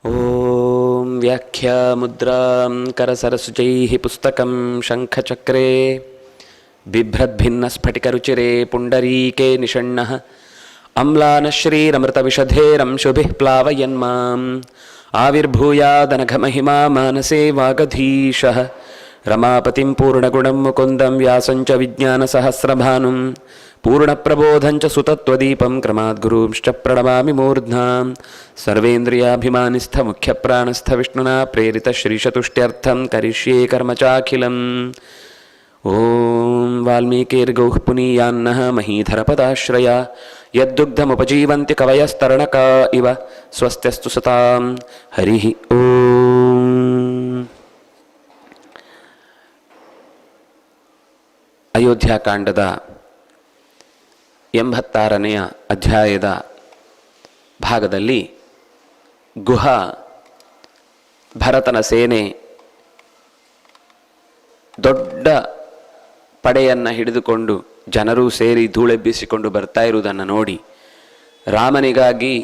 ಓಂ ವ್ಯಾಖ್ಯಾಮುದ್ರಾಂ ಕರಸರಸುಜೈಃ ಪುಸ್ತಕಂ ಶಂಖಚಕ್ರೆ ಬಿಭ್ರದ್ಭಿನ್ನಸ್ಫಟಿಕರುಚಿರೆ ಪುಂಡರೀಕೆ ನಿಷಣ್ಣಃ ಅಮ್ಲಾನಶ್ರೀರಮೃತವಿಷಧೇರಂಶುಭಿಃ ಪ್ಲಾವಯನ್ಮಾಂ ಆವಿರ್ಭೂಯಾದನಘಮಹಿಮಾ ಮಾನಸೇ ವಾಗಧೀಶಃ ರಮಾಪತಿಂ ಪೂರ್ಣಗುಣಂ ಮುಕುಂದಂ ವ್ಯಾಸಂಚ ವಿಜ್ಞಾನಸಹಸ್ರಭಾನುಂ ಪೂರ್ಣಪ್ರಬೋಧಂಚ ಸುತತ್ವದೀಪಂ ಕ್ರಮಾದ್ಗುರುಂಶ್ಚ ಪ್ರಣಮಾಮಿ ಮೂರ್ಧ್ನಾಂ ಸರ್ವೇಂದ್ರಿಯಾಭಿಮಾನಿಸ್ಥ ಮುಖ್ಯಪ್ರಾಣಸ್ಥ ವಿಷ್ಣುನಾ ಪ್ರೇರಿತ ಶ್ರೀಶತುಷ್ಟ್ಯರ್ಥಂ ಕರಿಷ್ಯೇ ಕರ್ಮ ಚಾಖಿಲಂ. ಓಂ ವಾಲ್ಮೀಕಿರ್ಗೌಃ ಪುನೀಯಾನ್ನಃ ಮಹೀಧರಪದಾಶ್ರಯ ಯದ್ದುಗ್ಧಮುಪಜೀವಂತಿ ಕವಯಸ್ತರಣಕಾ ಇವ ಸ್ವಸ್ತ್ಯಸ್ತು ಸತಾಂ. ಹರಿ ಓಂ. ಅಯೋಧ್ಯಾಕಾಂಡದ 86ನೆಯ ಅಧ್ಯಾಯದ ಭಾಗದಲ್ಲಿ ಗುಹ ಭರತನ ಸೇನೆ ದೊಡ್ಡ ಪಡೆಯನ್ನು ಹಿಡಿದುಕೊಂಡು ಜನರೂ ಸೇರಿ ಧೂಳೆಬ್ಬಿಸಿಕೊಂಡು ಬರ್ತಾ ಇರುವುದನ್ನು ನೋಡಿ ರಾಮನಿಗಾಗಿ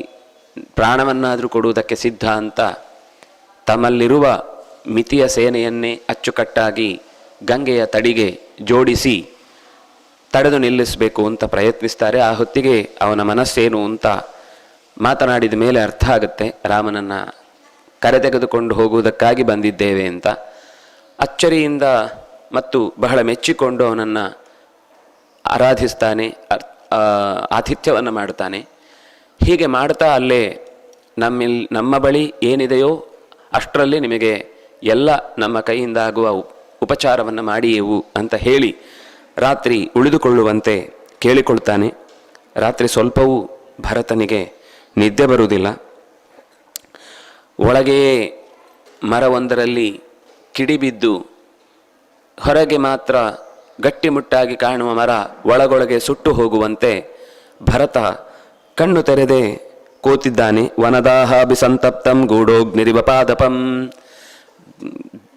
ಪ್ರಾಣವನ್ನಾದರೂ ಕೊಡುವುದಕ್ಕೆ ಸಿದ್ಧ ಅಂತ ತಮ್ಮಲ್ಲಿರುವ ಮಿತಿಯ ಸೇನೆಯನ್ನೇ ಅಚ್ಚುಕಟ್ಟಾಗಿ ಗಂಗೆಯ ತಡಿಗೆ ಜೋಡಿಸಿ ತಡೆದು ನಿಲ್ಲಿಸಬೇಕು ಅಂತ ಪ್ರಯತ್ನಿಸ್ತಾರೆ. ಆ ಹೊತ್ತಿಗೆ ಅವನ ಮನಸ್ಸೇನು ಅಂತ ಮಾತನಾಡಿದ ಮೇಲೆ ಅರ್ಥ ಆಗುತ್ತೆ, ರಾಮನನ್ನು ಕರೆತೆಗೆದುಕೊಂಡು ಹೋಗುವುದಕ್ಕಾಗಿ ಬಂದಿದ್ದೇವೆ ಅಂತ. ಅಚ್ಚರಿಯಿಂದ ಮತ್ತು ಬಹಳ ಮೆಚ್ಚಿಕೊಂಡು ಅವನನ್ನು ಆರಾಧಿಸ್ತಾನೆ, ಆತಿಥ್ಯವನ್ನು ಮಾಡ್ತಾನೆ. ಹೀಗೆ ಮಾಡ್ತಾ ಅಲ್ಲೇ ನಮ್ಮ ಬಳಿ ಏನಿದೆಯೋ ಅಷ್ಟರಲ್ಲಿ ನಿಮಗೆ ಎಲ್ಲ ನಮ್ಮ ಕೈಯಿಂದ ಆಗುವ ಉಪಚಾರವನ್ನು ಮಾಡಿಯೆವು ಅಂತ ಹೇಳಿ ರಾತ್ರಿ ಉಳಿದುಕೊಳ್ಳುವಂತೆ ಕೇಳಿಕೊಳ್ತಾನೆ. ರಾತ್ರಿ ಸ್ವಲ್ಪವೂ ಭರತನಿಗೆ ನಿದ್ದೆ ಬರುವುದಿಲ್ಲ. ಒಳಗೆಯೇ ಮರವೊಂದರಲ್ಲಿ ಕಿಡಿಬಿದ್ದು ಹೊರಗೆ ಮಾತ್ರ ಗಟ್ಟಿಮುಟ್ಟಾಗಿ ಕಾಣುವ ಮರ ಒಳಗೊಳಗೆ ಸುಟ್ಟು ಹೋಗುವಂತೆ ಭರತ ಕಣ್ಣು ತೆರೆದೇ ಕೂತಿದ್ದಾನೆ. ವನದಾಹಾಭಿ ಸಂತಪ್ತಂ ಗೂಢೋಗ್ನಿರಿವಪಾದಪಂ.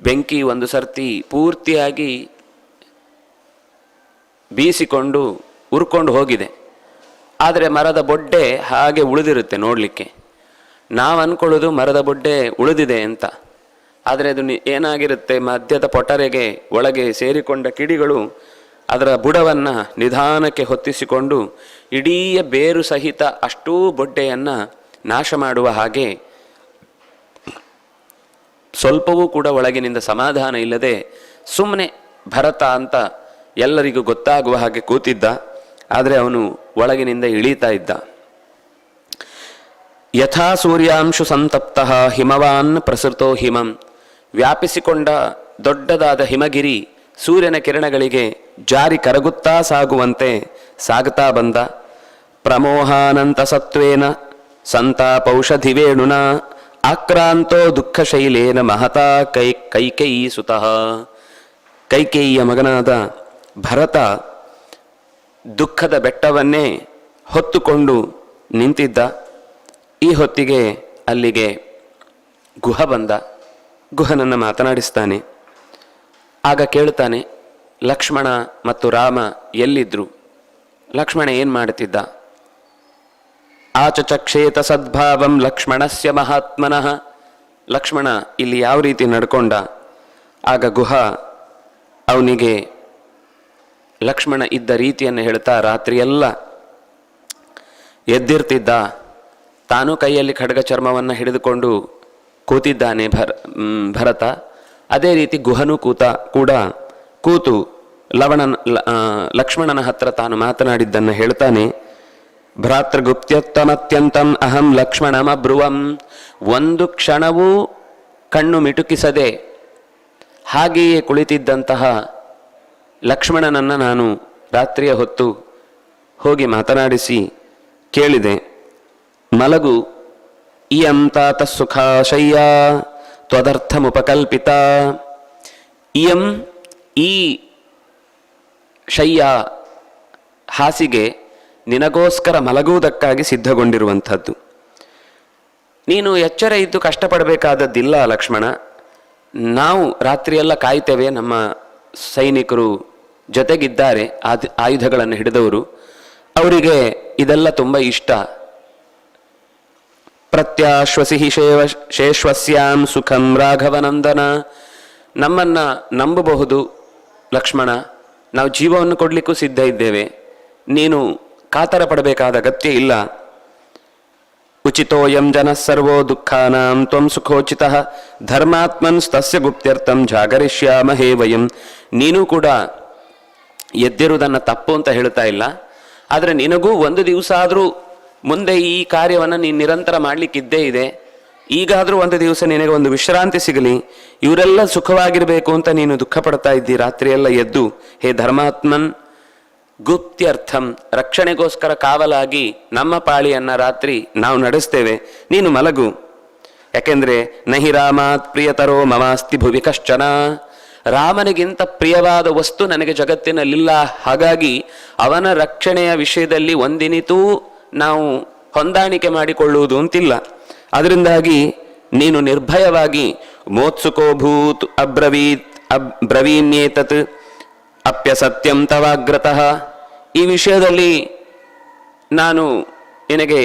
ಬೆಂಕಿ ಒಂದು ಸರ್ತಿ ಪೂರ್ತಿಯಾಗಿ ಬೀಸಿಕೊಂಡು ಉರ್ಕೊಂಡು ಹೋಗಿದೆ. ಆದರೆ ಮರದ ಬೊಡ್ಡೆ ಹಾಗೆ ಉಳಿದಿರುತ್ತೆ ನೋಡಲಿಕ್ಕೆ. ನಾವು ಅಂದ್ಕೊಳ್ಳೋದು ಮರದ ಬೊಡ್ಡೆ ಉಳಿದಿದೆ ಅಂತ. ಆದರೆ ಅದು ಏನಾಗಿರುತ್ತೆ, ಮಧ್ಯದ ಪೊಟರೆಗೆ ಒಳಗೆ ಸೇರಿಕೊಂಡ ಕಿಡಿಗಳು ಅದರ ಬುಡವನ್ನು ನಿಧಾನಕ್ಕೆ ಹೊತ್ತಿಸಿಕೊಂಡು ಇಡೀ ಬೇರು ಸಹಿತ ಅಷ್ಟೂ ಬೊಡ್ಡೆಯನ್ನು ನಾಶ ಮಾಡುವ ಹಾಗೆ ಸ್ವಲ್ಪವೂ ಕೂಡ ಒಳಗಿನಿಂದ ಸಮಾಧಾನ ಇಲ್ಲದೆ ಸುಮ್ಮನೆ ಭರತ ಅಂತ ಎಲ್ಲರಿಗೂ ಗೊತ್ತಾಗುವ ಹಾಗೆ ಕೂತಿದ್ದ. ಆದರೆ ಅವನು ಒಳಗಿನಿಂದ ಇಳೀತಾ ಇದ್ದ. ಯಥಾ ಸೂರ್ಯಾಂಶು ಸಂತಪ್ತಃ ಹಿಮವಾನ್ ಪ್ರಸೃತೋ ಹಿಮಂ. ವ್ಯಾಪಿಸಿಕೊಂಡ ದೊಡ್ಡದಾದ ಹಿಮಗಿರಿ ಸೂರ್ಯನ ಕಿರಣಗಳಿಗೆ ಜಾರಿ ಕರಗುತ್ತಾ ಸಾಗುವಂತೆ ಸಾಗುತ್ತಾ ಬಂದ. ಪ್ರಮೋಹಾನಂತ ಸತ್ವೇನ ಸಂತಾಪೌಷಧಿವೇಣುನ ಆಕ್ರಾಂತೋ ದುಃಖ ಶೈಲೇನ ಮಹತಾ ಕೈಕೇಯಿ ಸುತಃ. ಕೈಕೇಯಿಯ ಮಗನಾದ ಭರತ ದುಃಖದ ಬೆಟ್ಟವನ್ನೇ ಹೊತ್ತುಕೊಂಡು ನಿಂತಿದ್ದ. ಈ ಹೊತ್ತಿಗೆ ಅಲ್ಲಿಗೆ ಗುಹ ಬಂದ. ಗುಹನನ್ನು ಮಾತನಾಡಿಸ್ತಾನೆ. ಆಗ ಕೇಳ್ತಾನೆ, ಲಕ್ಷ್ಮಣ ಮತ್ತು ರಾಮ ಎಲ್ಲಿದ್ರು? ಲಕ್ಷ್ಮಣ ಏನು ಮಾಡ್ತಿದ್ದ? ಆಚಚಕ್ಷೇತ ಸದ್ಭಾವಂ ಲಕ್ಷ್ಮಣಸ್ಯ ಮಹಾತ್ಮನಃ. ಲಕ್ಷ್ಮಣ ಇಲ್ಲಿ ಯಾವ ರೀತಿ ನಡ್ಕೊಂಡ? ಆಗ ಗುಹ ಅವನಿಗೆ ಲಕ್ಷ್ಮಣ ಇದ್ದ ರೀತಿಯನ್ನು ಹೇಳ್ತಾ, ರಾತ್ರಿಯೆಲ್ಲ ಎದ್ದಿರ್ತಿದ್ದ, ತಾನೂ ಕೈಯಲ್ಲಿ ಖಡ್ಗ ಚರ್ಮವನ್ನು ಹಿಡಿದುಕೊಂಡು ಕೂತಿದ್ದಾನೆ ಭರತ. ಅದೇ ರೀತಿ ಗುಹನೂ ಕೂತು ಲಕ್ಷ್ಮಣನ ಹತ್ರ ತಾನು ಮಾತನಾಡಿದ್ದನ್ನು ಹೇಳ್ತಾನೆ. ಭ್ರಾತೃಗುಪ್ತ್ಯತ್ತಮತ್ಯಂತಂ ಅಹಂ ಲಕ್ಷ್ಮಣಮಬ್ರುವಂ. ಒಂದು ಕ್ಷಣವೂ ಕಣ್ಣು ಮಿಟುಕಿಸದೆ ಹಾಗೆಯೇ ಕುಳಿತಿದ್ದಂತಹ ಲಕ್ಷ್ಮಣನನ್ನು ನಾನು ರಾತ್ರಿಯ ಹೊತ್ತು ಹೋಗಿ ಮಾತನಾಡಿಸಿ ಕೇಳಿದೆ. ಮಲಗು, ಇಯಂ ತಾತ ಸುಖಾಶಯ್ಯ ತ್ವದರ್ಥಮುಪಕಲ್ಪಿತ. ಇಯಂ ಈ ಶಯ್ಯ ಹಾಸಿಗೆ ನಿನಗೋಸ್ಕರ ಮಲಗುವುದಕ್ಕಾಗಿ ಸಿದ್ಧಗೊಂಡಿರುವಂಥದ್ದು. ನೀನು ಎಚ್ಚರ ಇದ್ದು ಕಷ್ಟಪಡಬೇಕಾದದ್ದಿಲ್ಲ ಲಕ್ಷ್ಮಣ. ನಾವು ರಾತ್ರಿಯೆಲ್ಲ ಕಾಯ್ತೇವೆ, ನಮ್ಮ ಸೈನಿಕರು ಜೊತೆಗಿದ್ದಾರೆ, ಆಯುಧಗಳನ್ನು ಹಿಡಿದವರು. ಅವರಿಗೆ ಇದೆಲ್ಲ ತುಂಬ ಇಷ್ಟ. ಪ್ರತ್ಯಾಶ್ವಸಿ ಶೇಶ್ವಸ್ಯಾಂ ಸುಖಂ ರಾಘವನಂದನ. ನಮ್ಮನ್ನ ನಂಬಬಹುದು ಲಕ್ಷ್ಮಣ, ನಾವು ಜೀವವನ್ನು ಕೊಡಲಿಕ್ಕೂ ಸಿದ್ಧ ಇದ್ದೇವೆ, ನೀನು ಕಾತರ ಪಡಬೇಕಾದ ಅಗತ್ಯ ಇಲ್ಲ. ಉಚಿತೋಯಂ ಜನಃ ಸರ್ವೋ ದುಃಖಾನಾಂ ತ್ವಂ ಸುಖೋಚಿತಃ ಧರ್ಮಾತ್ಮನ್ ತಸ್ಯ ಗುಪ್ತ್ಯರ್ಥಂ ಜಾಗರಿಷ್ಯಾಮಹೇ ವಯಂ. ನೀನು ಕೂಡ ಎದ್ದಿರುವುದನ್ನು ತಪ್ಪು ಅಂತ ಹೇಳ್ತಾ ಇಲ್ಲ, ಆದರೆ ನಿನಗೂ ಒಂದು ದಿವಸ ಆದರೂ ಮುಂದೆ ಈ ಕಾರ್ಯವನ್ನು ನೀನು ನಿರಂತರ ಮಾಡಲಿಕ್ಕಿದ್ದೇ ಇದೆ. ಈಗಾದರೂ ಒಂದು ದಿವಸ ನಿನಗೆ ಒಂದು ವಿಶ್ರಾಂತಿ ಸಿಗಲಿ, ಇವರೆಲ್ಲ ಸುಖವಾಗಿರಬೇಕು ಅಂತ ನೀನು ದುಃಖ ಪಡ್ತಾ ಇದ್ದಿ ರಾತ್ರಿಯೆಲ್ಲ ಎದ್ದು. ಹೇ ಧರ್ಮಾತ್ಮನ್, ಗುಪ್ತ್ಯರ್ಥಂ, ರಕ್ಷಣೆಗೋಸ್ಕರ ಕಾವಲಾಗಿ ನಮ್ಮ ಪಾಳಿಯನ್ನ ರಾತ್ರಿ ನಾವು ನಡೆಸ್ತೇವೆ, ನೀನು ಮಲಗು. ಯಾಕೆಂದ್ರೆ ನಹಿ ರಾಮಾತ್ ಪ್ರಿಯತರೋ ಮಮಾಸ್ತಿ ಭುವಿ ಕಶ್ಚನ. ರಾಮನಿಗಿಂತ ಪ್ರಿಯವಾದ ವಸ್ತು ನನಗೆ ಜಗತ್ತಿನಲ್ಲಿಲ್ಲ. ಹಾಗಾಗಿ ಅವನ ರಕ್ಷಣೆಯ ವಿಷಯದಲ್ಲಿ ಒಂದಿನಿತೂ ನಾವು ಹೊಂದಾಣಿಕೆ ಮಾಡಿಕೊಳ್ಳುವುದು ಅಂತಿಲ್ಲ. ಅದರಿಂದಾಗಿ ನೀನು ನಿರ್ಭಯವಾಗಿ ಮೋತ್ಸುಕೋ ಭೂತ್ ಬ್ರವೀಮ್ಯೇತತ್ ಅಪ್ಯಸತ್ಯಂ ತವಾಗ್ರತಃ. ಈ ವಿಷಯದಲ್ಲಿ ನಾನು ನಿನಗೆ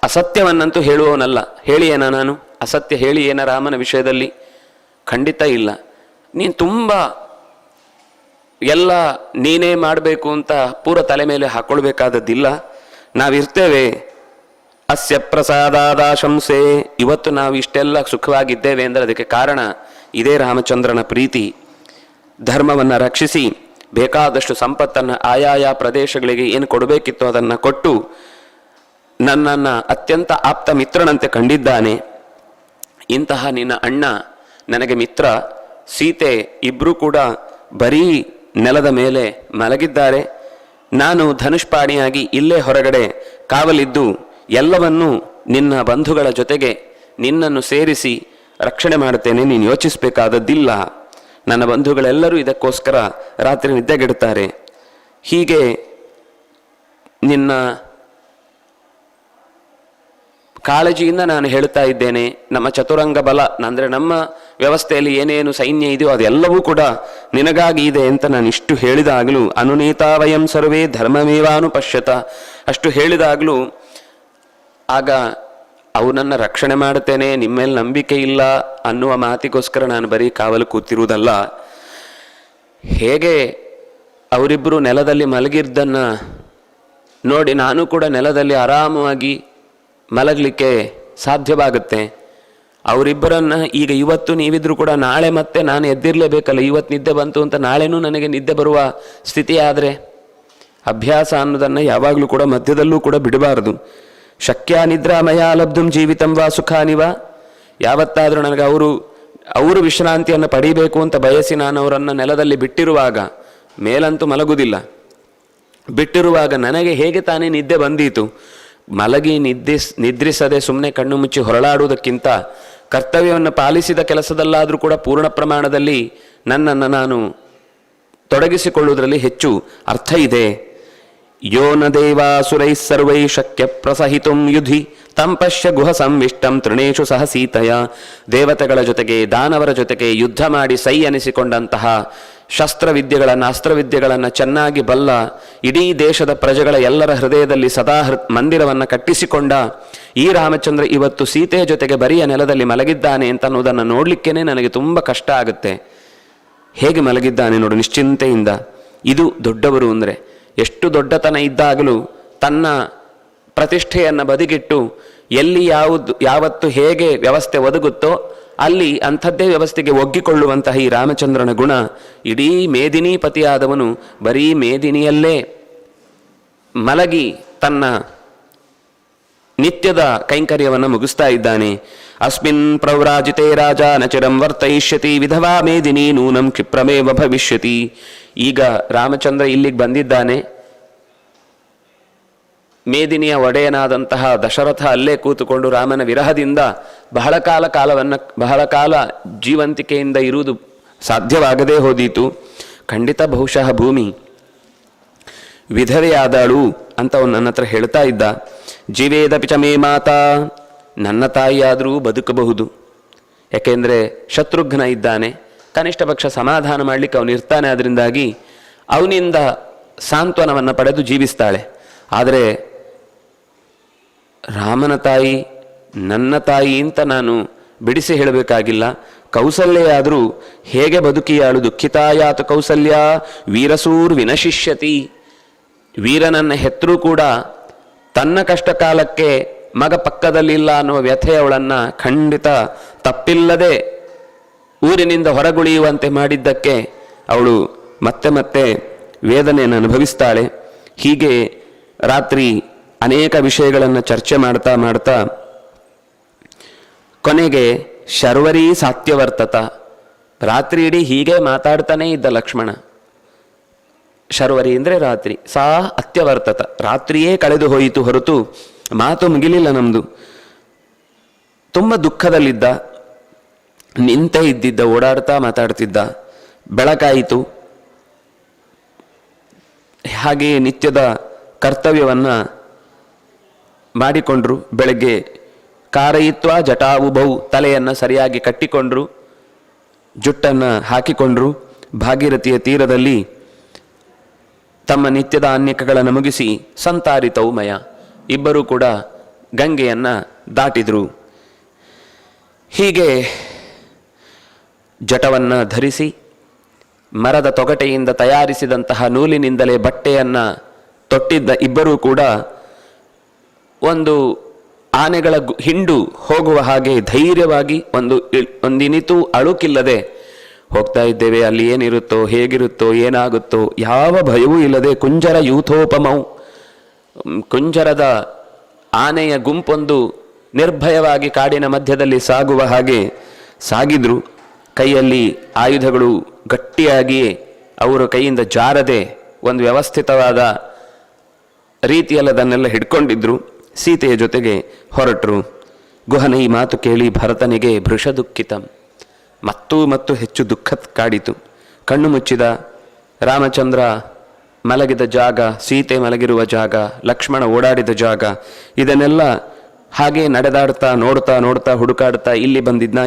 ಅಸತ್ಯವನ್ನಂತೂ ಹೇಳುವವನಲ್ಲ. ಹೇಳಿಯೇನ ನಾನು ಅಸತ್ಯ ಹೇಳಿಯೇನ ರಾಮನ ವಿಷಯದಲ್ಲಿ? ಖಂಡಿತ ಇಲ್ಲ. ನೀನು ತುಂಬ ಎಲ್ಲ ನೀನೇ ಮಾಡಬೇಕು ಅಂತ ಪೂರ ತಲೆ ಮೇಲೆ ಹಾಕೊಳ್ಬೇಕಾದದ್ದಿಲ್ಲ. ನಾವಿರ್ತೇವೆ. ಅಸ್ಯ ಪ್ರಸಾದಾದಾಶಂಸೆ. ಇವತ್ತು ನಾವು ಇಷ್ಟೆಲ್ಲ ಸುಖವಾಗಿದ್ದೇವೆ ಅಂದರೆ ಅದಕ್ಕೆ ಕಾರಣ ಇದೇ ರಾಮಚಂದ್ರನ ಪ್ರೀತಿ. ಧರ್ಮವನ್ನು ರಕ್ಷಿಸಿ ಬೇಕಾದಷ್ಟು ಸಂಪತ್ತನ್ನು ಆಯಾಯ ಪ್ರದೇಶಗಳಿಗೆ ಏನು ಕೊಡಬೇಕಿತ್ತು ಅದನ್ನು ಕೊಟ್ಟು ನನ್ನನ್ನು ಅತ್ಯಂತ ಆಪ್ತ ಮಿತ್ರನಂತೆ ಕಂಡಿದ್ದಾನೆ. ಇಂತಹ ನಿನ್ನ ಅಣ್ಣ ನನಗೆ ಮಿತ್ರ, ಸೀತೆ ಇಬ್ಬರೂ ಕೂಡ ಬರೀ ನೆಲದ ಮೇಲೆ ಮಲಗಿದ್ದಾರೆ. ನಾನು ಧನುಷ್ಪಾಣಿಯಾಗಿ ಇಲ್ಲೇ ಹೊರಗಡೆ ಕಾವಲಿದ್ದು ಎಲ್ಲವನ್ನೂ ನಿನ್ನ ಬಂಧುಗಳ ಜೊತೆಗೆ ನಿನ್ನನ್ನು ಸೇರಿಸಿ ರಕ್ಷಣೆ ಮಾಡುತ್ತೇನೆ, ನೀನು ಯೋಚಿಸಬೇಕಾದದ್ದಿಲ್ಲ. ನನ್ನ ಬಂಧುಗಳೆಲ್ಲರೂ ಇದಕ್ಕೋಸ್ಕರ ರಾತ್ರಿ ನಿದ್ದೆಗೆಡುತ್ತಾರೆ. ಹೀಗೆ ನಿನ್ನ ಕಾಳಜಿಯಿಂದ ನಾನು ಹೇಳ್ತಾ ಇದ್ದೇನೆ. ನಮ್ಮ ಚತುರಂಗ ಬಲ ಅಂದರೆ ನಮ್ಮ ವ್ಯವಸ್ಥೆಯಲ್ಲಿ ಏನೇನು ಸೈನ್ಯ ಇದೆಯೋ ಅದೆಲ್ಲವೂ ಕೂಡ ನಿನಗಾಗಿ ಇದೆ ಅಂತ ನಾನು ಇಷ್ಟು ಹೇಳಿದಾಗಲೂ ಅನುನೀತಾ ವಯಂ ಸರ್ವೇ ಧರ್ಮಮೇವಾನುಪಶ್ಯತ, ಅಷ್ಟು ಹೇಳಿದಾಗಲೂ ಆಗ ಅವನನ್ನು ರಕ್ಷಣೆ ಮಾಡುತ್ತೇನೆ, ನಿಮ್ಮೇಲೆ ನಂಬಿಕೆ ಇಲ್ಲ ಅನ್ನುವ ಮಾತಿಗೋಸ್ಕರ ನಾನು ಬರೀ ಕಾವಲು ಕೂತಿರುವುದಲ್ಲ. ಹೇಗೆ ಅವರಿಬ್ಬರು ನೆಲದಲ್ಲಿ ಮಲಗಿದ್ದನ್ನು ನೋಡಿ ನಾನು ಕೂಡ ನೆಲದಲ್ಲಿ ಆರಾಮವಾಗಿ ಮಲಗಲಿಕ್ಕೆ ಸಾಧ್ಯವಾಗುತ್ತೆ. ಅವರಿಬ್ಬರನ್ನು ಈಗ ಇವತ್ತು ನೀವಿದ್ರೂ ಕೂಡ ನಾಳೆ ಮತ್ತೆ ನಾನು ಎದ್ದಿರಲೇಬೇಕಲ್ಲ. ಇವತ್ತು ನಿದ್ದೆ ಬಂತು ಅಂತ ನಾಳೆನೂ ನನಗೆ ನಿದ್ದೆ ಬರುವ ಸ್ಥಿತಿ ಆದರೆ ಅಭ್ಯಾಸ ಅನ್ನೋದನ್ನು ಯಾವಾಗಲೂ ಕೂಡ ಮಧ್ಯದಲ್ಲೂ ಕೂಡ ಬಿಡಬಾರದು. ಶಕ್ಯ ನಿದ್ರಾಮಯ ಲಬ್ಧುಂ ಜೀವಿತಂ ವಾ ಸುಖಾನಿವ. ಯಾವತ್ತಾದರೂ ನನಗೆ ಅವರು ವಿಶ್ರಾಂತಿಯನ್ನು ಪಡಿಬೇಕು ಅಂತ ಬಯಸಿ ನಾನು ಅವರನ್ನು ನೆಲದಲ್ಲಿ ಬಿಟ್ಟಿರುವಾಗ, ಮೇಲಂತೂ ಮಲಗುವುದಿಲ್ಲ, ಬಿಟ್ಟಿರುವಾಗ ನನಗೆ ಹೇಗೆ ತಾನೇ ನಿದ್ದೆ ಬಂದೀತು. ಮಲಗಿ ನಿದ್ರಿಸದೆ ಸುಮ್ಮನೆ ಕಣ್ಣು ಮುಚ್ಚಿ ಹೊರಳಾಡುವುದಕ್ಕಿಂತ ಕರ್ತವ್ಯವನ್ನು ಪಾಲಿಸಿದ ಕೆಲಸದಲ್ಲಾದರೂ ಕೂಡ ಪೂರ್ಣ ಪ್ರಮಾಣದಲ್ಲಿ ನನ್ನನ್ನು ನಾನು ತೊಡಗಿಸಿಕೊಳ್ಳುವುದರಲ್ಲಿ ಹೆಚ್ಚು ಅರ್ಥ ಇದೆ. ಯೋ ನ ದೇವಾಸುರೈ ಸರ್ವೈ ಶಕ್ಯ ಪ್ರಸಹಿತುಂ ಯುಧಿ ತಂ ಪಶ್ಯ ಗುಹ ಸಂವಿಷ್ಟಂ ತೃಣೇಶು ಸಹ ಸೀತೆಯ. ದೇವತೆಗಳ ಜೊತೆಗೆ ದಾನವರ ಜೊತೆಗೆ ಯುದ್ಧ ಮಾಡಿ ಸೈ ಅನಿಸಿಕೊಂಡಂತಹ ಶಸ್ತ್ರವಿದ್ಯೆಗಳನ್ನು ಅಸ್ತ್ರವಿದ್ಯೆಗಳನ್ನು ಚೆನ್ನಾಗಿ ಬಲ್ಲ, ಇಡೀ ದೇಶದ ಪ್ರಜೆಗಳ ಎಲ್ಲರ ಹೃದಯದಲ್ಲಿ ಸದಾ ಮಂದಿರವನ್ನು ಕಟ್ಟಿಸಿಕೊಂಡ ಈ ರಾಮಚಂದ್ರ ಇವತ್ತು ಸೀತೆಯ ಜೊತೆಗೆ ಬರಿಯ ನೆಲದಲ್ಲಿ ಮಲಗಿದ್ದಾನೆ ಅಂತ ಅನ್ನೋದನ್ನು ನೋಡಲಿಕ್ಕೇನೆ ನನಗೆ ತುಂಬ ಕಷ್ಟ ಆಗುತ್ತೆ. ಹೇಗೆ ಮಲಗಿದ್ದಾನೆ ನೋಡು ನಿಶ್ಚಿಂತೆಯಿಂದ. ಇದು ದೊಡ್ಡವರು ಅಂದರೆ ಎಷ್ಟು ದೊಡ್ಡತನ ಇದ್ದಾಗಲೂ ತನ್ನ ಪ್ರತಿಷ್ಠೆಯನ್ನು ಬದಿಗಿಟ್ಟು ಎಲ್ಲಿ ಯಾವತ್ತು ಹೇಗೆ ವ್ಯವಸ್ಥೆ ಒದಗುತ್ತೋ ಅಲ್ಲಿ ಅಂಥದ್ದೇ ವ್ಯವಸ್ಥೆಗೆ ಒಗ್ಗಿಕೊಳ್ಳುವಂತಹ ಈ ರಾಮಚಂದ್ರನ ಗುಣ. ಇಡೀ ಮೇದಿನೀಪತಿಯಾದವನು ಬರೀ ಮೇದಿನಿಯಲ್ಲೇ ಮಲಗಿ ತನ್ನ ನಿತ್ಯದ ಕೈಂಕರ್ಯವನ್ನು ಮುಗಿಸ್ತಾ ಇದ್ದಾನೆ. ಅಸ್ಮಿನ್ ಪ್ರವ್ರಾಜಿತೆ ರಾಜ ನಚಿರಂ ವರ್ತಯಿಷ್ಯತಿ ವಿಧವಾ ಮೇದಿನಿ ನೂನಂ ಕ್ಷಿಪ್ರಮೇವ ಭವಿಷ್ಯತಿ. ಈಗ ರಾಮಚಂದ್ರ ಇಲ್ಲಿಗೆ ಬಂದಿದ್ದಾನೆ. ಮೇದಿನಿಯ ಒಡೆಯನಾದಂತಹ ದಶರಥ ಅಲ್ಲೇ ಕೂತುಕೊಂಡು ರಾಮನ ವಿರಹದಿಂದ ಬಹಳ ಕಾಲ ಜೀವಂತಿಕೆಯಿಂದ ಇರುವುದು ಸಾಧ್ಯವಾಗದೇ ಹೋದೀತು. ಖಂಡಿತ ಬಹುಶಃ ಭೂಮಿ ವಿಧವೆಯಾದಳು ಅಂತ ಅವನು ನನ್ನ ಹತ್ರ ಹೇಳ್ತಾ ಇದ್ದ. ಜೀವೇದಪಿ ಚ ಮೇ ಮಾತಾ, ನನ್ನ ತಾಯಿಯಾದರೂ ಬದುಕಬಹುದು. ಯಾಕೆಂದರೆ ಶತ್ರುಘ್ನ ಇದ್ದಾನೆ, ಕನಿಷ್ಠ ಪಕ್ಷ ಸಮಾಧಾನ ಮಾಡಲಿಕ್ಕೆ ಅವನು ಇರ್ತಾನೆ. ಅದರಿಂದಾಗಿ ಅವನಿಂದ ಸಾಂತ್ವನವನ್ನು ಪಡೆದು ಜೀವಿಸ್ತಾಳೆ. ಆದರೆ ರಾಮನ ತಾಯಿ ನನ್ನ ತಾಯಿ ಅಂತ ನಾನು ಬಿಡಿಸಿ ಹೇಳಬೇಕಾಗಿಲ್ಲ. ಕೌಸಲ್ಯಾದರೂ ಹೇಗೆ ಬದುಕಿಯಾಳು. ದುಃಖಿತಾಯಾತು ಕೌಸಲ್ಯ ವೀರಸೂರ್ ವಿನಶಿಷ್ಯತಿ. ವೀರನನ್ನ ಹೆತ್ತರೂ ಕೂಡ ತನ್ನ ಕಷ್ಟ ಕಾಲಕ್ಕೆ ಮಗ ಪಕ್ಕದಲ್ಲಿಲ್ಲ ಅನ್ನುವ ವ್ಯಥೆ ಅವಳನ್ನು ಖಂಡಿತ ತಪ್ಪಿಲ್ಲದೆ ಊರಿನಿಂದ ಹೊರಗುಳಿಯುವಂತೆ ಮಾಡಿದ್ದಕ್ಕೆ ಅವಳು ಮತ್ತೆ ಮತ್ತೆ ವೇದನೆಯನ್ನು ಅನುಭವಿಸ್ತಾಳೆ. ಹೀಗೆ ರಾತ್ರಿ ಅನೇಕ ವಿಷಯಗಳನ್ನು ಚರ್ಚೆ ಮಾಡ್ತಾ ಮಾಡ್ತಾ ಕೊನೆಗೆ ಶರ್ವರೀ ಸಾತ್ಯವರ್ತತ. ರಾತ್ರಿ ಇಡೀ ಹೀಗೆ ಮಾತಾಡ್ತಾನೇ ಇದ್ದ ಲಕ್ಷ್ಮಣ. ಶರ್ವರಿ ಅಂದರೆ ರಾತ್ರಿ, ಸಾ ಅತ್ಯವರ್ತತ, ರಾತ್ರಿಯೇ ಕಳೆದು ಹೋಯಿತು ಹೊರತು ಮಾತು ಮುಗಿಲಿಲ್ಲ ನಮ್ದು. ತುಂಬ ದುಃಖದಲ್ಲಿದ್ದ, ನಿಂತೇ ಇದ್ದಿದ್ದ, ಓಡಾಡ್ತಾ ಮಾತಾಡ್ತಿದ್ದ. ಬೆಳಕಾಯಿತು. ಹಾಗೆಯೇ ನಿತ್ಯದ ಕರ್ತವ್ಯವನ್ನು ಮಾಡಿಕೊಂಡ್ರು. ಬೆಳಗ್ಗೆ ಕಾರಯಿತ್ವ ಜಟಾವುಭೌ, ತಲೆಯನ್ನು ಸರಿಯಾಗಿ ಕಟ್ಟಿಕೊಂಡ್ರು, ಜುಟ್ಟನ್ನು ಹಾಕಿಕೊಂಡ್ರು. ಭಾಗೀರಥಿಯ ತೀರದಲ್ಲಿ ತಮ್ಮ ನಿತ್ಯದ ಅನ್ಯಕಗಳನ್ನು ಮುಗಿಸಿ ಸಂತಾರಿತೌ ಮಯ, ಇಬ್ಬರೂ ಕೂಡ ಗಂಗೆಯನ್ನು ದಾಟಿದ್ರು. ಹೀಗೆ ಜಟವನ್ನು ಧರಿಸಿ ಮರದ ತೊಗಟೆಯಿಂದ ತಯಾರಿಸಿದಂತಹ ನೂಲಿನಿಂದಲೇ ಬಟ್ಟೆಯನ್ನು ತೊಟ್ಟಿದ್ದ ಇಬ್ಬರೂ ಕೂಡ ಒಂದು ಆನೆಗಳ ಹಿಂಡು ಹೋಗುವ ಹಾಗೆ ಧೈರ್ಯವಾಗಿ ಒಂದಿನಿತೂ ಅಳುಕಿಲ್ಲದೆ ಹೋಗ್ತಾ ಇದ್ದೇವೆ. ಅಲ್ಲಿ ಏನಿರುತ್ತೋ, ಹೇಗಿರುತ್ತೋ, ಏನಾಗುತ್ತೋ ಯಾವ ಭಯವೂ ಇಲ್ಲದೆ ಕುಂಜರ ಯೂಥೋಪಮೌ, ಕುಂಜರದ ಆನೆಯ ಗುಂಪೊಂದು ನಿರ್ಭಯವಾಗಿ ಕಾಡಿನ ಮಧ್ಯದಲ್ಲಿ ಸಾಗುವ ಹಾಗೆ ಸಾಗಿದ್ರು. ಕೈಯಲ್ಲಿ ಆಯುಧಗಳು ಗಟ್ಟಿಯಾಗಿಯೇ ಅವರ ಕೈಯಿಂದ ಜಾರದೆ ಒಂದು ವ್ಯವಸ್ಥಿತವಾದ ರೀತಿಯಲ್ಲದನ್ನೆಲ್ಲ ಹಿಡ್ಕೊಂಡಿದ್ರು. ಸೀತೆಯ ಜೊತೆಗೆ ಹೊರಟರು. ಗುಹನ ಈ ಮಾತು ಕೇಳಿ ಭರತನಿಗೆ ಭೃಷ ದುಃಖಿತಂ, ಮತ್ತು ಹೆಚ್ಚು ದುಃಖ ಕಾಡಿತು. ಕಣ್ಣು ಮುಚ್ಚಿದ. ರಾಮಚಂದ್ರ ಮಲಗಿದ ಜಾಗ, ಸೀತೆ ಮಲಗಿರುವ ಜಾಗ, ಲಕ್ಷ್ಮಣ ಓಡಾಡಿದ ಜಾಗ, ಇದನ್ನೆಲ್ಲ ಹಾಗೆ ನಡೆದಾಡ್ತಾ ನೋಡ್ತಾ ನೋಡ್ತಾ ಹುಡುಕಾಡ್ತಾ ಇಲ್ಲಿ ಬಂದಿದ್ನಾ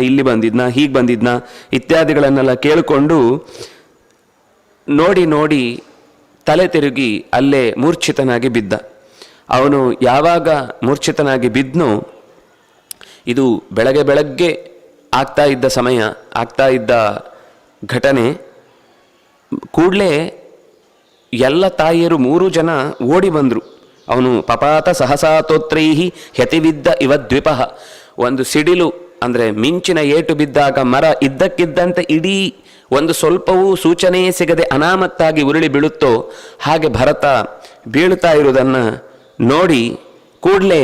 ಹೀಗೆ ಬಂದಿದ್ನಾ ಇತ್ಯಾದಿಗಳನ್ನೆಲ್ಲ ಕೇಳಿಕೊಂಡು ನೋಡಿ ತಲೆ ತಿರುಗಿ ಅಲ್ಲೇ ಮೂರ್ಛಿತನಾಗಿ ಬಿದ್ದ. ಅವನು ಯಾವಾಗ ಮೂರ್ಛಿತನಾಗಿ ಬಿದ್ನೋ, ಇದು ಬೆಳಗ್ಗೆ ಆಗ್ತಾ ಇದ್ದ ಸಮಯ, ಆಗ್ತಾ ಇದ್ದ ಘಟನೆ. ಕೂಡಲೇ ಎಲ್ಲ ತಾಯಿಯರು 3 ಜನ ಓಡಿ ಬಂದರು. ಅವನು ಪಪಾತ ಸಹಸಾತೋತ್ರೈಹಿ ಹ್ಯತಿವಿದ್ದ ಇವದ್ವಿಪ, ಒಂದು ಸಿಡಿಲು ಅಂದರೆ ಮಿಂಚಿನ ಏಟು ಬಿದ್ದಾಗ ಮರ ಇದ್ದಕ್ಕಿದ್ದಂತೆ ಇಡೀ ಒಂದು ಸ್ವಲ್ಪವೂ ಸೂಚನೆಯೇ ಸಿಗದೆ ಅನಾಮತ್ತಾಗಿ ಉರುಳಿ ಬೀಳುತ್ತೋ ಹಾಗೆ ಭರತ ಬೀಳ್ತಾ ಇರುವುದನ್ನು ನೋಡಿ ಕೂಡಲೇ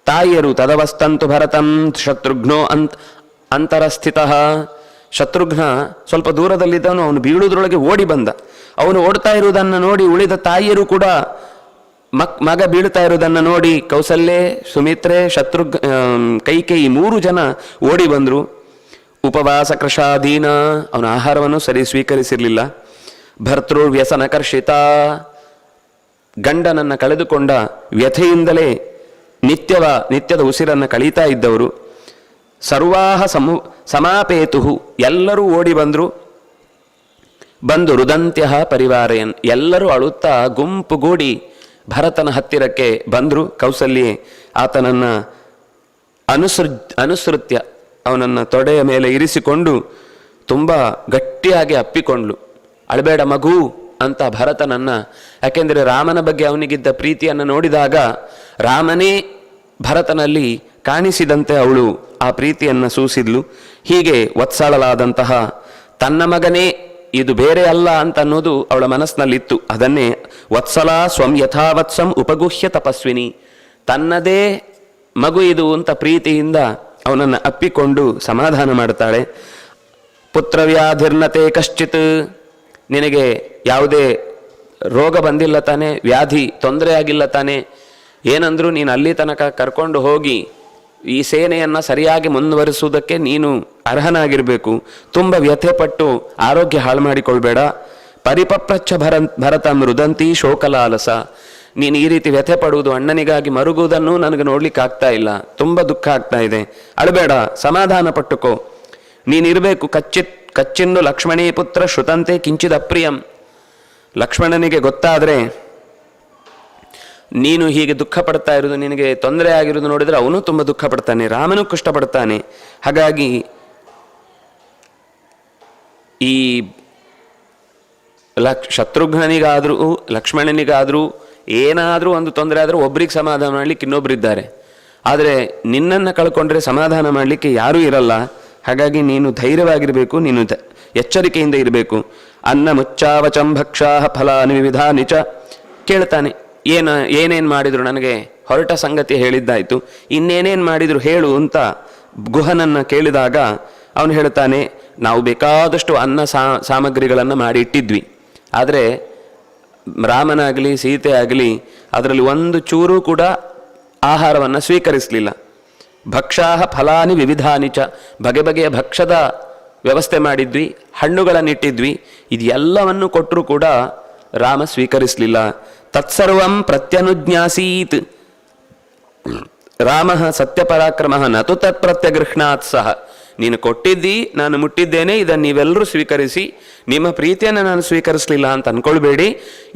ತಾಯಿಯರು ತದವಸ್ತಂತು ಭರತಂ ಶತ್ರುಘ್ನೋ ಅಂತರಸ್ಥಿತ. ಶತ್ರುಘ್ನ ಸ್ವಲ್ಪ ದೂರದಲ್ಲಿದ್ದವನು, ಅವನು ಬೀಳುವುದರೊಳಗೆ ಓಡಿ ಬಂದ. ಅವನು ಓಡ್ತಾ ಇರುವುದನ್ನು ನೋಡಿ ಉಳಿದ ತಾಯಿಯರು ಕೂಡ ಮಗ ಬೀಳ್ತಾ ಇರುವುದನ್ನು ನೋಡಿ ಕೌಸಲ್ಯೆ, ಸುಮಿತ್ರೆ, ಕೈಕೇಯಿ 3 ಜನ ಓಡಿ ಬಂದರು. ಉಪವಾಸ ಕೃಷಾಧೀನ, ಅವನ ಆಹಾರವನ್ನು ಸರಿ ಸ್ವೀಕರಿಸಿರಲಿಲ್ಲ. ಭರ್ತೃ ವ್ಯಸನಕರ್ಷಿತ, ಗಂಡನನ್ನು ಕಳೆದುಕೊಂಡ ವ್ಯಥೆಯಿಂದಲೇ ನಿತ್ಯದ ಉಸಿರನ್ನು ಕಳೀತಾ ಇದ್ದವರು. ಸರ್ವಾಹ ಸಮಾಪೇತು, ಎಲ್ಲರೂ ಓಡಿ ಬಂದು ರುದಂತ್ಯ ಪರಿವಾರಯನ್, ಎಲ್ಲರೂ ಅಳುತ್ತಾ ಗುಂಪುಗೂಡಿ ಭರತನ ಹತ್ತಿರಕ್ಕೆ ಬಂದರು. ಕೌಸಲ್ಯೆ ಆತನನ್ನು ಅನುಸೃತ್ಯ ಅವನನ್ನು ತೊಡೆಯ ಮೇಲೆ ಇರಿಸಿಕೊಂಡು ತುಂಬ ಗಟ್ಟಿಯಾಗಿ ಅಪ್ಪಿಕೊಂಡ್ಲು. ಅಳಬೇಡ ಮಗು ಅಂತ ಭರತನನ್ನು, ಯಾಕೆಂದರೆ ರಾಮನ ಬಗ್ಗೆ ಅವನಿಗಿದ್ದ ಪ್ರೀತಿಯನ್ನು ನೋಡಿದಾಗ ರಾಮನೇ ಭರತನಲ್ಲಿ ಕಾಣಿಸಿದಂತೆ ಅವಳು ಆ ಪ್ರೀತಿಯನ್ನು ಸೂಸಿದ್ಲು. ಹೀಗೆ ವತ್ಸಳಲಾದಂತಹ ತನ್ನ ಮಗನೇ ಇದು ಬೇರೆ ಅಲ್ಲ ಅಂತ ಅನ್ನೋದು ಅವಳ ಮನಸ್ಸಿನಲ್ಲಿತ್ತು. ಅದನ್ನೇ ವತ್ಸಲ ಸ್ವಂ ಯಥಾವತ್ಸಂ ಉಪಗುಹ್ಯ ತಪಸ್ವಿನಿ, ತನ್ನದೇ ಮಗು ಇದು ಅಂತ ಪ್ರೀತಿಯಿಂದ ಅವನನ್ನು ಅಪ್ಪಿಕೊಂಡು ಸಮಾಧಾನ ಮಾಡ್ತಾಳೆ. ಪುತ್ರವ್ಯಾಧಿರ್ನತೆ ಕಶ್ಚಿತ್, ನಿನಗೆ ಯಾವುದೇ ರೋಗ ಬಂದಿಲ್ಲ ತಾನೆ, ವ್ಯಾಧಿ ತೊಂದರೆ ಆಗಿಲ್ಲ ತಾನೆ, ಏನಂದ್ರು ನೀನು ಅಲ್ಲಿ ತನಕ ಕರ್ಕೊಂಡು ಹೋಗಿ ಈ ಸೇನೆಯನ್ನು ಸರಿಯಾಗಿ ಮುಂದುವರಿಸುವುದಕ್ಕೆ ನೀನು ಅರ್ಹನಾಗಿರಬೇಕು. ತುಂಬ ವ್ಯಥೆಪಟ್ಟು ಆರೋಗ್ಯ ಹಾಳು ಮಾಡಿಕೊಳ್ಬೇಡ. ಪರಿಪಪ್ರಚ್ಛ ಭರತ ಮೃದಂತಿ ಶೋಕಲಾಲಸ, ನೀನು ಈ ರೀತಿ ವ್ಯಥೆ ಪಡುವುದು, ಅಣ್ಣನಿಗಾಗಿ ಮರುಗುವುದನ್ನು ನನಗೆ ನೋಡ್ಲಿಕ್ಕೆ ಆಗ್ತಾ ಇಲ್ಲ, ತುಂಬ ದುಃಖ ಆಗ್ತಾ ಇದೆ, ಅಳಬೇಡ, ಸಮಾಧಾನ ಪಟ್ಟುಕೋ. ನೀನಿರಬೇಕು ಕಚ್ಚಿನ್ನು ಲಕ್ಷ್ಮಣೀ ಪುತ್ರ ಶ್ರುತಂತೆ ಕಿಂಚಿದ ಅಪ್ರಿಯಂ. ಲಕ್ಷ್ಮಣನಿಗೆ ಗೊತ್ತಾದರೆ ನೀನು ಹೀಗೆ ದುಃಖ ಪಡ್ತಾ ಇರೋದು, ನಿನಗೆ ತೊಂದರೆ ಆಗಿರೋದು ನೋಡಿದರೆ ಅವನು ತುಂಬ ದುಃಖ ಪಡ್ತಾನೆ, ರಾಮನೂ ಕಷ್ಟಪಡ್ತಾನೆ. ಹಾಗಾಗಿ ಈ ಶತ್ರುಘ್ನಿಗಾದರೂ ಲಕ್ಷ್ಮಣನಿಗಾದರೂ ಏನಾದರೂ ಒಂದು ತೊಂದರೆ ಆದರೂ ಒಬ್ರಿಗೆ ಸಮಾಧಾನ ಮಾಡಲಿಕ್ಕೆ ಇನ್ನೊಬ್ಬರಿದ್ದಾರೆ. ಆದರೆ ನಿನ್ನನ್ನು ಕಳ್ಕೊಂಡ್ರೆ ಸಮಾಧಾನ ಮಾಡಲಿಕ್ಕೆ ಯಾರೂ ಇರಲ್ಲ. ಹಾಗಾಗಿ ನೀನು ಧೈರ್ಯವಾಗಿರಬೇಕು, ನೀನು ಎಚ್ಚರಿಕೆಯಿಂದ ಇರಬೇಕು. ಅನ್ನ ಮುಚ್ಚಾವಚಂ ಭಕ್ಷಾಹ ಫಲಾನಿ ವಿವಿಧಾನಿ ಚ. ಕೇಳ್ತಾನೆ, ಏನೇನು ಮಾಡಿದ್ರು, ನನಗೆ ಹೊರಟ ಸಂಗತಿ ಹೇಳಿದ್ದಾಯಿತು, ಇನ್ನೇನೇನು ಮಾಡಿದ್ರು ಹೇಳು ಅಂತ ಗುಹನನ್ನು ಕೇಳಿದಾಗ ಅವನು ಹೇಳ್ತಾನೆ, ನಾವು ಬೇಕಾದಷ್ಟು ಅನ್ನ ಸಾಮಗ್ರಿಗಳನ್ನು ಮಾಡಿ ಇಟ್ಟಿದ್ವಿ, ಆದರೆ ರಾಮನಾಗಲಿ ಸೀತೆ ಆಗಲಿ ಅದರಲ್ಲಿ ಒಂದು ಚೂರು ಕೂಡ ಆಹಾರವನ್ನು ಸ್ವೀಕರಿಸಲಿಲ್ಲ. ಭಕ್ಷಾಹ ಫಲಾನಿ ವಿವಿಧಾನಿ ಚ. ಬಗೆ ಬಗೆಯ ಭಕ್ಷದ ವ್ಯವಸ್ಥೆ ಮಾಡಿದ್ವಿ, ಹಣ್ಣುಗಳನ್ನಿಟ್ಟಿದ್ವಿ, ಇದೆಲ್ಲವನ್ನು ಕೊಟ್ಟರೂ ಕೂಡ ರಾಮ ಸ್ವೀಕರಿಸಲಿಲ್ಲ. ತತ್ಸರ್ವಂ ಪ್ರತ್ಯನುಜ್ಞಾಸೀತ್ ರಾಮ ಸತ್ಯಪರಾಕ್ರಮ ನತು ತತ್ ಪ್ರತ್ಯಗೃಹ್ಣಾತ್ ಸಹ. ನೀನು ಕೊಟ್ಟಿದ್ದಿ, ನಾನು ಮುಟ್ಟಿದ್ದೇನೆ, ಇದನ್ನು ನೀವೆಲ್ಲರೂ ಸ್ವೀಕರಿಸಿ. ನಿಮ್ಮ ಪ್ರೀತಿಯನ್ನು ನಾನು ಸ್ವೀಕರಿಸಲಿಲ್ಲ ಅಂತ ಅಂದ್ಕೊಳ್ಬೇಡಿ,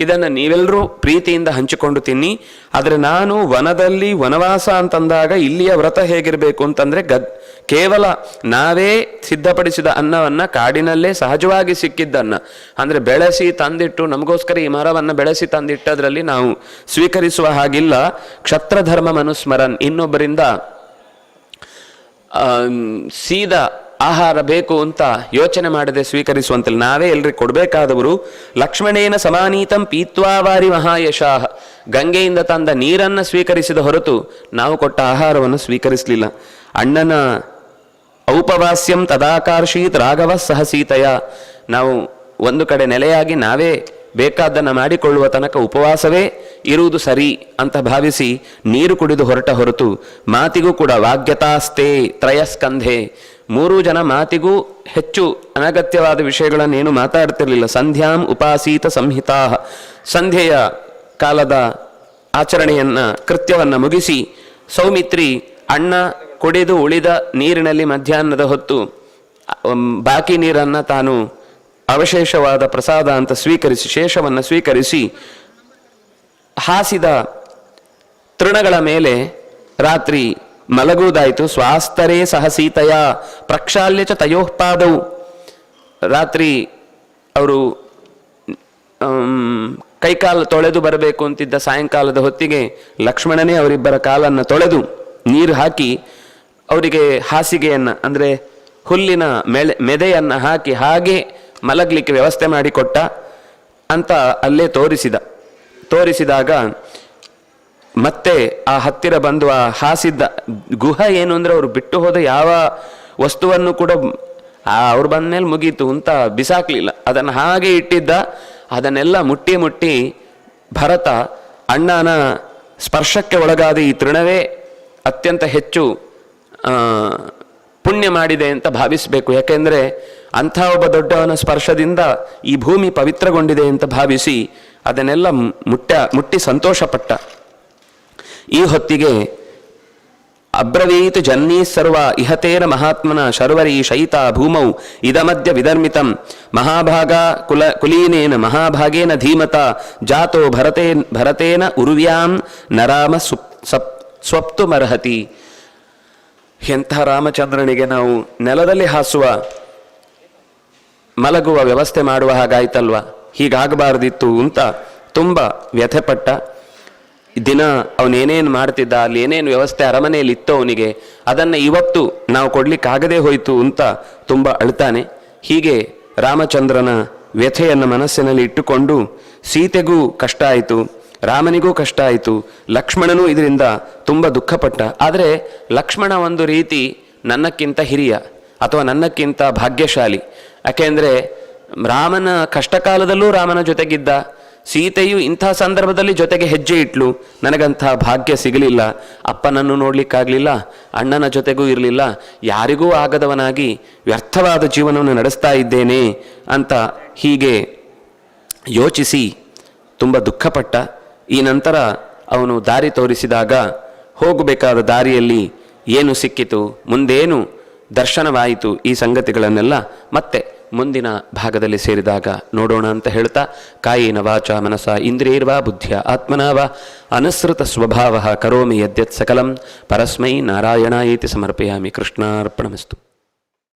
ಇದನ್ನು ನೀವೆಲ್ಲರೂ ಪ್ರೀತಿಯಿಂದ ಹಂಚಿಕೊಂಡು ತಿನ್ನಿ. ಆದರೆ ನಾನು ವನದಲ್ಲಿ ವನವಾಸ ಅಂತಂದಾಗ ಇಲ್ಲಿಯ ವ್ರತ ಹೇಗಿರಬೇಕು ಅಂತಂದರೆ ಕೇವಲ ನಾವೇ ಸಿದ್ಧಪಡಿಸಿದ ಅನ್ನವನ್ನು ಕಾಡಿನಲ್ಲೇ ಸಹಜವಾಗಿ ಸಿಕ್ಕಿದ್ದನ್ನ ಅಂದರೆ ಬೆಳೆಸಿ ತಂದಿಟ್ಟು ನಮಗೋಸ್ಕರ ಈ ಮರವನ್ನು ಬೆಳೆಸಿ ತಂದಿಟ್ಟದ್ರಲ್ಲಿ ನಾವು ಸ್ವೀಕರಿಸುವ ಹಾಗಿಲ್ಲ. ಕ್ಷತ್ರಧರ್ಮ ಮನುಸ್ಮರನ್, ಇನ್ನೊಬ್ಬರಿಂದ ಸೀದಾ ಆಹಾರ ಬೇಕು ಅಂತ ಯೋಚನೆ ಮಾಡದೆ ಸ್ವೀಕರಿಸುವಂತಿಲ್ಲ, ನಾವೇ ಎಲ್ರಿಗೆ ಕೊಡಬೇಕಾದವರು. ಲಕ್ಷ್ಮಣೇನ ಸಮಾನೀತಂ ಪೀತ್ವಾವಾರಿ ಮಹಾಯಶಾಹ. ಗಂಗೆಯಿಂದ ತಂದ ನೀರನ್ನು ಸ್ವೀಕರಿಸಿದ ಹೊರತು ನಾವು ಕೊಟ್ಟ ಆಹಾರವನ್ನು ಸ್ವೀಕರಿಸಲಿಲ್ಲ. ಅಣ್ಣನ ಔಪವಾಸ್ಯಂ ತದಾಕರ್ಷೀತ್ ರಾಘವ ಸಹ ಸೀತೆಯ. ನಾವು ಒಂದು ಕಡೆ ನೆಲೆಯಾಗಿ ನಾವೇ ಬೇಕಾದ್ದನ್ನು ಮಾಡಿಕೊಳ್ಳುವ ತನಕ ಉಪವಾಸವೇ ಇರುವುದು ಸರಿ ಅಂತ ಭಾವಿಸಿ ನೀರು ಕುಡಿದು ಹೊರಟ ಹೊರತು ಮಾತಿಗೂ ಕೂಡ ವಾಗ್ಯತಾಸ್ತೆ ತ್ರಯಸ್ಕಂಧೆ. 3 ಜನ ಮಾತಿಗೂ ಹೆಚ್ಚು ಅನಗತ್ಯವಾದ ವಿಷಯಗಳನ್ನೇನು ಮಾತಾಡ್ತಿರಲಿಲ್ಲ. ಸಂಧ್ಯಾಂ ಉಪಾಸೀತ ಸಂಹಿತಾ. ಸಂಧ್ಯೆಯ ಕಾಲದ ಆಚರಣೆಯನ್ನು ಕೃತ್ಯವನ್ನು ಮುಗಿಸಿ ಸೌಮಿತ್ರಿ ಅಣ್ಣ ಕುಡಿದು ಉಳಿದ ನೀರಿನಲ್ಲಿ ಮಧ್ಯಾಹ್ನದ ಹೊತ್ತು ಬಾಕಿ ನೀರನ್ನು ತಾನು ಅವಶೇಷವಾದ ಪ್ರಸಾದ ಅಂತ ಸ್ವೀಕರಿಸಿ ಶೇಷವನ್ನು ಸ್ವೀಕರಿಸಿ ಹಾಸಿದ ತೃಣಗಳ ಮೇಲೆ ರಾತ್ರಿ ಮಲಗುವುದಾಯಿತು. ಸ್ವಾಸ್ತರೇ ಸಹ ಸೀತೆಯ ಪ್ರಕ್ಷಾಲ್ಯ ಚ ತಯೋಪಾದವು. ರಾತ್ರಿ ಅವರು ಕೈಕಾಲು ತೊಳೆದು ಬರಬೇಕು ಅಂತಿದ್ದ ಸಾಯಂಕಾಲದ ಹೊತ್ತಿಗೆ ಲಕ್ಷ್ಮಣನೇ ಅವರಿಬ್ಬರ ಕಾಲನ್ನು ತೊಳೆದು ನೀರು ಹಾಕಿ ಅವರಿಗೆ ಹಾಸಿಗೆಯನ್ನು ಅಂದರೆ ಹುಲ್ಲಿನ ಮೆದೆಯನ್ನು ಹಾಕಿ ಹಾಗೆ ಮಲಗಲಿಕ್ಕೆ ವ್ಯವಸ್ಥೆ ಮಾಡಿಕೊಟ್ಟ ಅಂತ ಅಲ್ಲೇ ತೋರಿಸಿದಾಗ ಮತ್ತೆ ಆ ಹತ್ತಿರ ಬಂದು ಆ ಹಾಸಿದ್ದ ಗುಹ ಏನು ಅಂದರೆ ಅವರು ಬಿಟ್ಟು ಹೋದ ಯಾವ ವಸ್ತುವನ್ನು ಕೂಡ ಅವ್ರು ಬಂದ ಮೇಲೆ ಮುಗೀತು ಅಂತ ಬಿಸಾಕಲಿಲ್ಲ, ಅದನ್ನು ಹಾಗೆ ಇಟ್ಟಿದ್ದ. ಅದನ್ನೆಲ್ಲ ಮುಟ್ಟಿ ಭರತ ಅಣ್ಣನ ಸ್ಪರ್ಶಕ್ಕೆ ಒಳಗಾದ ಈ ತೃಣವೇ ಅತ್ಯಂತ ಹೆಚ್ಚು ಪುಣ್ಯ ಮಾಡಿದೆ ಅಂತ ಭಾವಿಸಬೇಕು. ಯಾಕೆಂದರೆ ಅಂಥ ಒಬ್ಬ ದೊಡ್ಡವನ ಸ್ಪರ್ಶದಿಂದ ಈ ಭೂಮಿ ಪವಿತ್ರಗೊಂಡಿದೆ ಅಂತ ಭಾವಿಸಿ ಅದನ್ನೆಲ್ಲ ಮುಟ್ಟಿ ಸಂತೋಷಪಟ್ಟ. ಈ ಹೊತ್ತಿಗೆ ಅಬ್ರವೀತ್ ಜನ್ನೀ ಸರ್ವ ಇಹತೇನ ಮಹಾತ್ಮನ ಶರ್ವರಿ ಶೈತ ಭೂಮೌ ಇದಮದ್ಯ ವಿಧರ್ಮಿತಂ ಮಹಾಭಾಗ ಕುಲೀನೇನ ಮಹಾಭಾಗೇನ ಧೀಮತ ಜಾತೋ ಭರತೇನ ಉರ್ವ್ಯಾಂ ನರಾಮ ಸ್ವಪ್ತು ಮರ್ಹತಿ. ಎಂಥ ರಾಮಚಂದ್ರನಿಗೆ ನಾವು ನೆಲದಲ್ಲಿ ಹಾಸುವ ಮಲಗುವ ವ್ಯವಸ್ಥೆ ಮಾಡುವ ಹಾಗಾಯ್ತಲ್ವ, ಹೀಗಾಗಬಾರ್ದಿತ್ತು ಅಂತ ತುಂಬ ವ್ಯಥೆಪಟ್ಟ. ದಿನ ಅವನೇನೇನು ಮಾಡ್ತಿದ್ದ, ಅಲ್ಲಿ ಏನೇನು ವ್ಯವಸ್ಥೆ ಅರಮನೆಯಲ್ಲಿ ಇತ್ತು ಅವನಿಗೆ, ಅದನ್ನು ಇವತ್ತು ನಾವು ಕೊಡ್ಲಿಕ್ಕಾಗದೇ ಹೋಯಿತು ಅಂತ ತುಂಬ ಅಳ್ತಾನೆ. ಹೀಗೆ ರಾಮಚಂದ್ರನ ವ್ಯಥೆಯನ್ನು ಮನಸ್ಸಿನಲ್ಲಿ ಇಟ್ಟುಕೊಂಡು ಸೀತೆಗೂ ಕಷ್ಟ ಆಯಿತು, ರಾಮನಿಗೂ ಕಷ್ಟ ಆಯಿತು, ಲಕ್ಷ್ಮಣನೂ ಇದರಿಂದ ತುಂಬ ದುಃಖಪಟ್ಟ. ಆದರೆ ಲಕ್ಷ್ಮಣ ಒಂದು ರೀತಿ ನನ್ನಕ್ಕಿಂತ ಹಿರಿಯ ಅಥವಾ ನನ್ನಕ್ಕಿಂತ ಭಾಗ್ಯಶಾಲಿ. ಯಾಕೆಂದರೆ ರಾಮನ ಕಷ್ಟಕಾಲದಲ್ಲೂ ರಾಮನ ಜೊತೆಗಿದ್ದ, ಸೀತೆಯು ಇಂಥ ಸಂದರ್ಭದಲ್ಲಿ ಜೊತೆಗೆ ಹೆಜ್ಜೆ ಇಟ್ಲು. ನನಗಂಥ ಭಾಗ್ಯ ಸಿಗಲಿಲ್ಲ, ಅಪ್ಪನನ್ನು ನೋಡಲಿಕ್ಕಾಗಲಿಲ್ಲ, ಅಣ್ಣನ ಜೊತೆಗೂ ಇರಲಿಲ್ಲ, ಯಾರಿಗೂ ಆಗದವನಾಗಿ ವ್ಯರ್ಥವಾದ ಜೀವನವನ್ನು ನಡೆಸ್ತಾ ಇದ್ದೇನೆ ಅಂತ ಹೀಗೆ ಯೋಚಿಸಿ ತುಂಬ ದುಃಖಪಟ್ಟ. ಈ ನಂತರ ಅವನು ದಾರಿ ತೋರಿಸಿದಾಗ ಹೋಗಬೇಕಾದ ದಾರಿಯಲ್ಲಿ ಏನು ಸಿಕ್ಕಿತು, ಮುಂದೇನು ದರ್ಶನವಾಯಿತು, ಈ ಸಂಗತಿಗಳನ್ನೆಲ್ಲ ಮತ್ತೆ ಮುಂದಿನ ಭಾಗದಲ್ಲಿ ಸೇರಿದಾಗ ನೋಡೋಣ ಅಂತ ಹೇಳ್ತಾ, ಕಾಯೇನ ವಾಚ ಮನಸ ಇಂದ್ರಿಯೈರ್ವಾ ಬುದ್ಧಿಯ ಆತ್ಮನಾವ ಅನುಸೃತ ಸ್ವಭಾವ ಕರೋಮಿ ಯದ್ಯತ್ ಸಕಲಂ ಪರಸ್ಮೈ ನಾರಾಯಣಾಯೇತಿ ಸಮರ್ಪಯಾಮಿ. ಕೃಷ್ಣಾರ್ಪಣಮಸ್ತು.